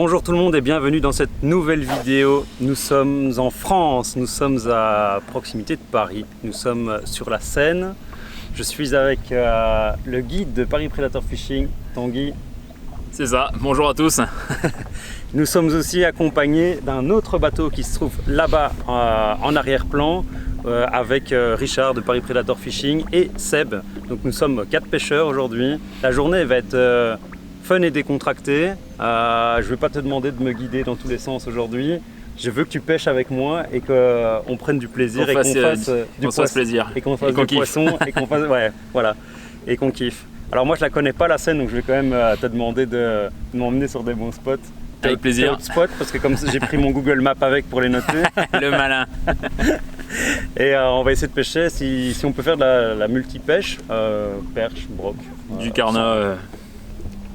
Bonjour tout le monde et bienvenue dans cette nouvelle vidéo. Nous sommes en France, nous sommes à proximité de Paris, nous sommes sur la Seine. Je suis avec le guide de Paris Predator Fishing, Tanguy. C'est ça, bonjour à tous. Nous sommes aussi accompagnés d'un autre bateau qui se trouve là-bas en arrière-plan avec Richard de Paris Predator Fishing et Seb. Donc nous sommes 4 pêcheurs aujourd'hui. La journée va être fun et décontractée. Je ne vais pas te demander de me guider dans tous les sens aujourd'hui. Je veux que tu pêches avec moi et qu'on prenne du plaisir et qu'on fasse du plaisir et qu'on fasse du poisson et qu'on fasse voilà et qu'on kiffe. Alors moi je la connais pas la Seine, donc je vais quand même te demander de m'emmener sur des bons spots. Avec plaisir. Spots parce que comme j'ai pris mon Google Maps avec pour les noter. Le malin. Et on va essayer de pêcher si on peut faire de la multi-pêche, perche, broc. Du carnat,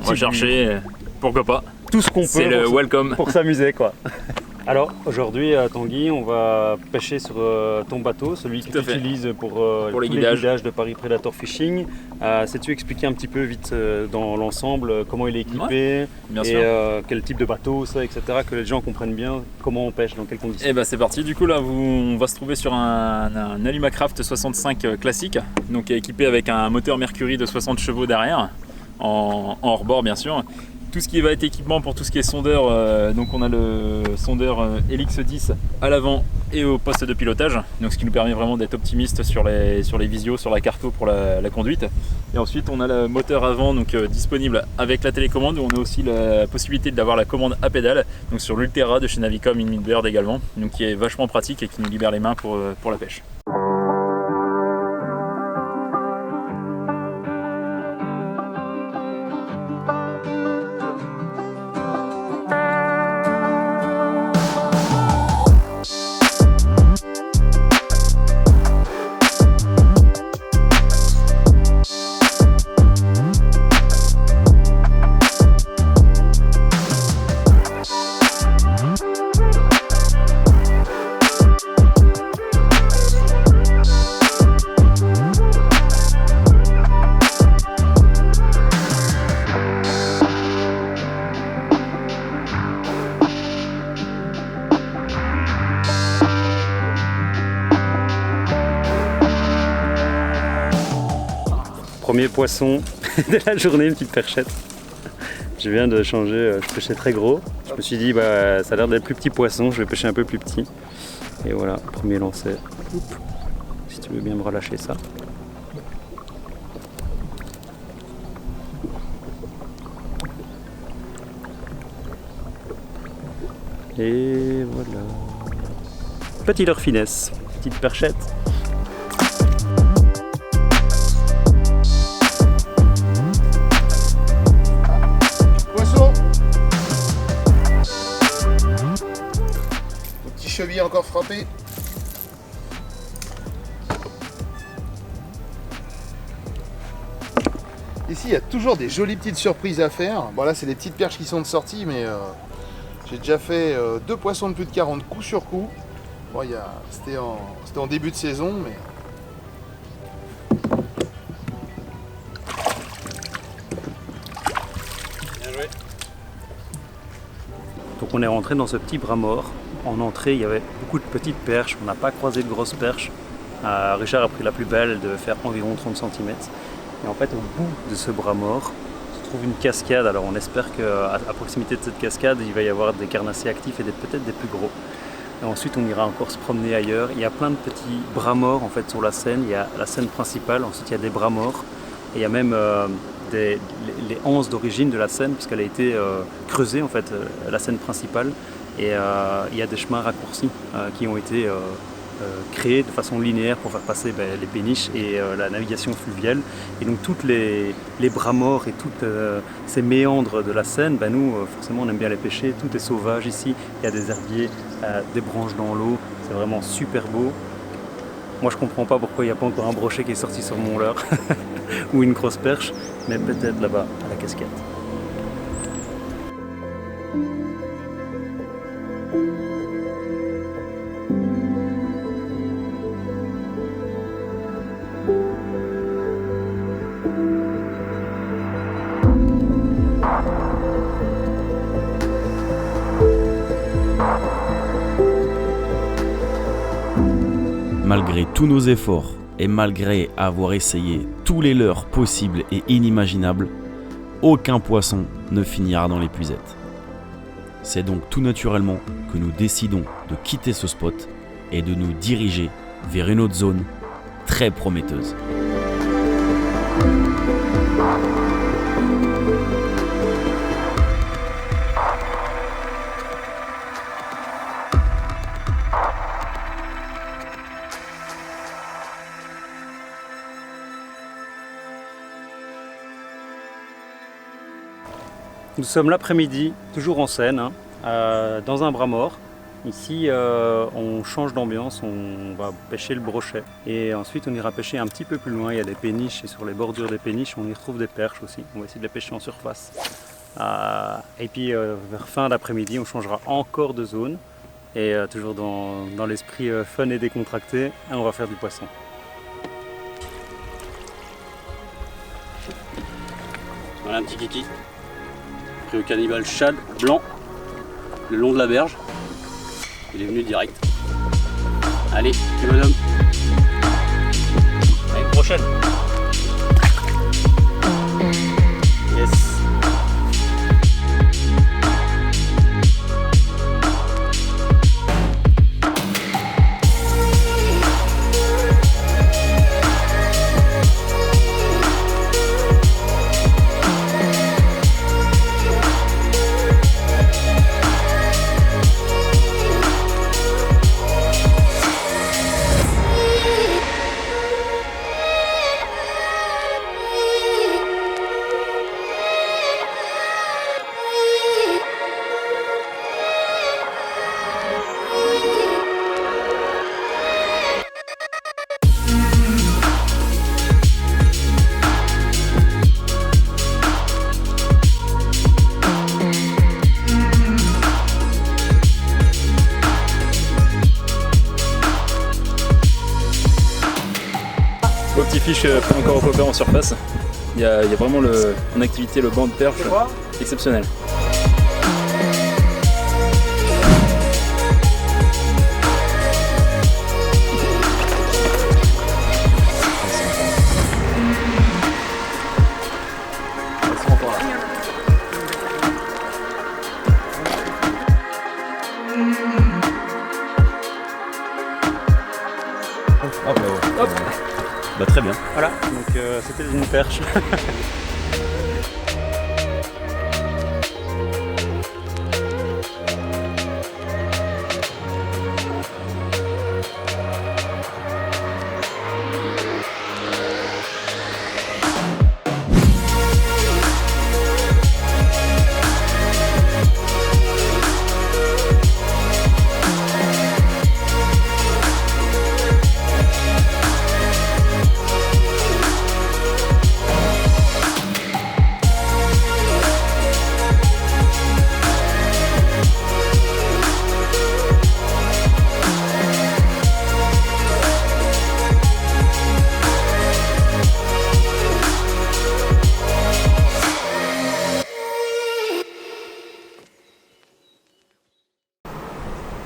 on va chercher, pourquoi pas. Tout ce qu'on peut. C'est le welcome. Pour s'amuser quoi. Alors aujourd'hui Tanguy, on va pêcher sur ton bateau, celui que tu utilises pour les guidages de Paris Predator Fishing. Sais-tu expliquer un petit peu vite dans l'ensemble comment il est équipé, bien et sûr. Quel type de bateau ça, etc. Que les gens comprennent bien comment on pêche, dans quelles conditions. Et bah c'est parti, du coup là on va se trouver sur un Alumacraft 65 classique, donc équipé avec un moteur Mercury de 60 chevaux derrière, en hors-bord bien sûr. Tout ce qui va être équipement pour tout ce qui est sondeur, donc on a le sondeur LX10 à l'avant et au poste de pilotage, donc ce qui nous permet vraiment d'être optimiste sur les visios, sur la carto pour la conduite. Et ensuite on a le moteur avant donc disponible avec la télécommande, où on a aussi la possibilité d'avoir la commande à pédale, donc sur l'Ultera de chez Navicom Inbird également, donc qui est vachement pratique et qui nous libère les mains pour la pêche. Premier poisson de la journée, une petite perchette. Je viens de changer, je pêchais très gros. Je me suis dit, ça a l'air d'être plus petit poisson, je vais pêcher un peu plus petit. Et voilà, premier lancer. Oup. Si tu veux bien me relâcher ça. Et voilà. Petit leurre finesse, petite perchette. Cheville encore frappé. Ici il y a toujours des jolies petites surprises à faire. Bon là c'est des petites perches qui sont de sortie, mais j'ai déjà fait 2 poissons de plus de 40 coup sur coup. Bon c'était en début de saison, mais bien joué. Donc on est rentré dans ce petit bras mort. En entrée, il y avait beaucoup de petites perches, on n'a pas croisé de grosses perches. Richard a pris la plus belle, elle devait faire environ 30 cm. Et en fait, au bout de ce bras mort, se trouve une cascade. Alors on espère qu'à proximité de cette cascade, il va y avoir des carnassiers actifs et peut-être des plus gros. Et ensuite, on ira encore se promener ailleurs. Il y a plein de petits bras morts en fait sur la Seine. Il y a la Seine principale, ensuite il y a des bras morts. Et il y a même les anses d'origine de la Seine, puisqu'elle a été creusée en fait, la Seine principale. Et il y a des chemins raccourcis qui ont été créés de façon linéaire pour faire passer les péniches et la navigation fluviale. Et donc tous les bras morts et tous ces méandres de la Seine, nous forcément on aime bien les pêcher, tout est sauvage ici. Il y a des herbiers, des branches dans l'eau, c'est vraiment super beau. Moi je comprends pas pourquoi il n'y a pas encore un brochet qui est sorti sur mon leurre ou une grosse perche, mais peut-être là-bas à la cascade. malgré tous nos efforts et malgré avoir essayé tous les leurres possibles et inimaginables, aucun poisson ne finira dans l'épuisette. C'est donc tout naturellement que nous décidons de quitter ce spot et de nous diriger vers une autre zone très prometteuse. Nous sommes l'après-midi, toujours en Seine, dans un bras mort. Ici, on change d'ambiance, on va pêcher le brochet. Et ensuite, on ira pêcher un petit peu plus loin. Il y a des péniches et sur les bordures des péniches, on y retrouve des perches aussi. On va essayer de les pêcher en surface. Et puis, vers fin d'après-midi, on changera encore de zone. Et toujours dans l'esprit fun et décontracté, on va faire du poisson. Voilà un petit kiki. Pris au cannibale shad blanc le long de la berge. Il est venu direct. Allez, petit bonhomme. À une prochaine. Yes. Beau petit fiche pas encore au popper en surface. Il y a vraiment en activité le banc de perche exceptionnel. Hop. Bah, très bien. Voilà, donc c'était une perche.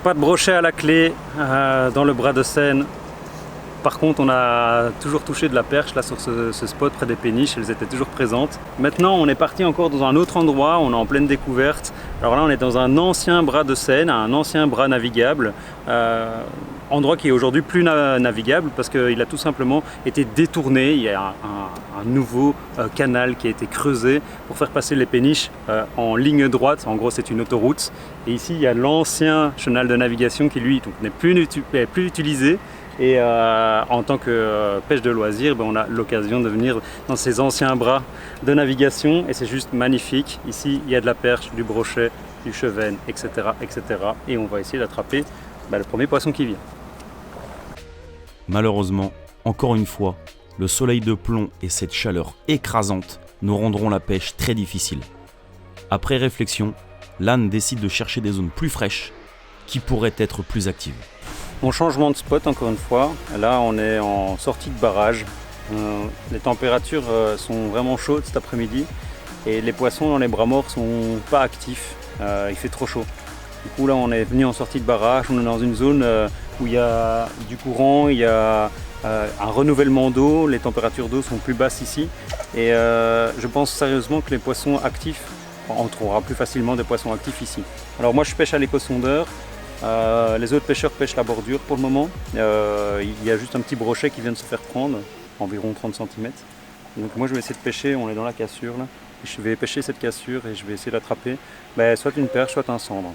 Pas de brochet à la clé dans le bras de Seine. Par contre, on a toujours touché de la perche là sur ce spot près des péniches, elles étaient toujours présentes. Maintenant, on est parti encore dans un autre endroit, on est en pleine découverte. Alors là, on est dans un ancien bras de Seine, un ancien bras navigable. Endroit qui est aujourd'hui plus navigable parce qu'il a tout simplement été détourné. Il y a un nouveau canal qui a été creusé pour faire passer les péniches en ligne droite. En gros, c'est une autoroute. Et ici, il y a l'ancien chenal de navigation qui, lui, n'est plus utilisé. Et en tant que pêche de loisirs, on a l'occasion de venir dans ces anciens bras de navigation. Et c'est juste magnifique. Ici, il y a de la perche, du brochet, du chevenne, etc. etc. Et on va essayer d'attraper le premier poisson qui vient. Malheureusement, encore une fois, le soleil de plomb et cette chaleur écrasante nous rendront la pêche très difficile. Après réflexion, l'âne décide de chercher des zones plus fraîches qui pourraient être plus actives. Bon, changement de spot encore une fois. Là, on est en sortie de barrage. Les températures sont vraiment chaudes cet après-midi et les poissons dans les bras morts sont pas actifs. Il fait trop chaud. Du coup, là, on est venu en sortie de barrage. On est dans une zone où il y a du courant, il y a un renouvellement d'eau, les températures d'eau sont plus basses ici. Et je pense sérieusement que les poissons actifs, on trouvera plus facilement des poissons actifs ici. Alors moi je pêche à l'éco-sondeur, les autres pêcheurs pêchent la bordure pour le moment. Il y a juste un petit brochet qui vient de se faire prendre, environ 30 cm. Donc moi je vais essayer de pêcher, on est dans la cassure là. Je vais pêcher cette cassure et je vais essayer d'attraper soit une perche, soit un sandre.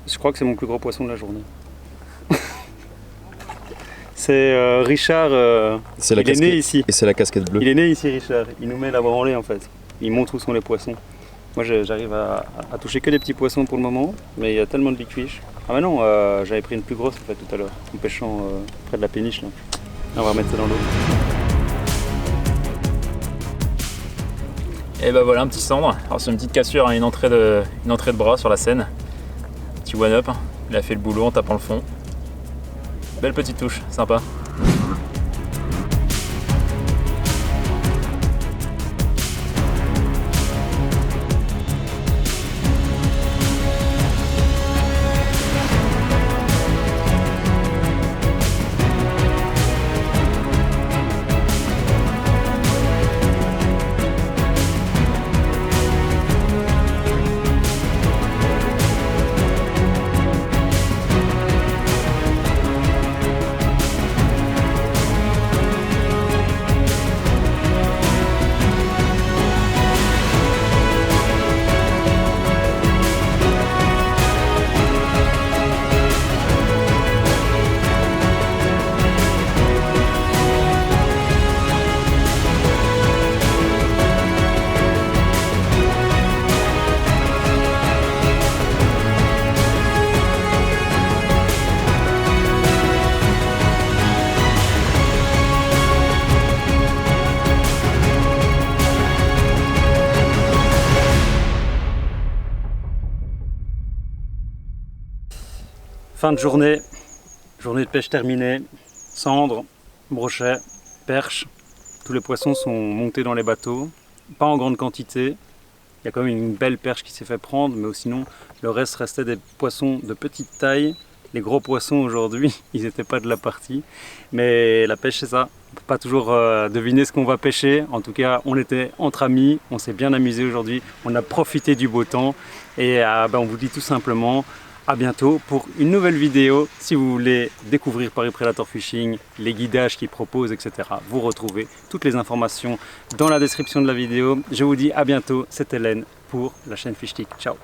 Je crois que c'est mon plus gros poisson de la journée. C'est Richard, il est né ici. Et c'est la casquette bleue. Il est né ici Richard, il nous met la branlée en fait. Il montre où sont les poissons. Moi j'arrive à toucher que des petits poissons pour le moment, mais il y a tellement de big fish. Ah mais non, j'avais pris une plus grosse en fait tout à l'heure, en pêchant près de la péniche là. On va remettre ça dans l'eau. Et bah voilà un petit sandre. Alors c'est une petite cassure, hein, une entrée de bras sur la Seine. Petit one up, il a fait le boulot en tapant le fond. Belle petite touche, sympa. Fin de journée de pêche terminée, cendres, brochets, perches, tous les poissons sont montés dans les bateaux, pas en grande quantité, il y a quand même une belle perche qui s'est fait prendre, mais sinon le reste restait des poissons de petite taille. Les gros poissons aujourd'hui, ils n'étaient pas de la partie, mais la pêche c'est ça, on ne peut pas toujours deviner ce qu'on va pêcher. En tout cas on était entre amis, on s'est bien amusé aujourd'hui, on a profité du beau temps et on vous dit tout simplement à bientôt pour une nouvelle vidéo. Si vous voulez découvrir Paris Predator Fishing, les guidages qu'ils proposent, etc. Vous retrouvez toutes les informations dans la description de la vidéo. Je vous dis à bientôt, c'est Hélène pour la chaîne Fishtick. Ciao.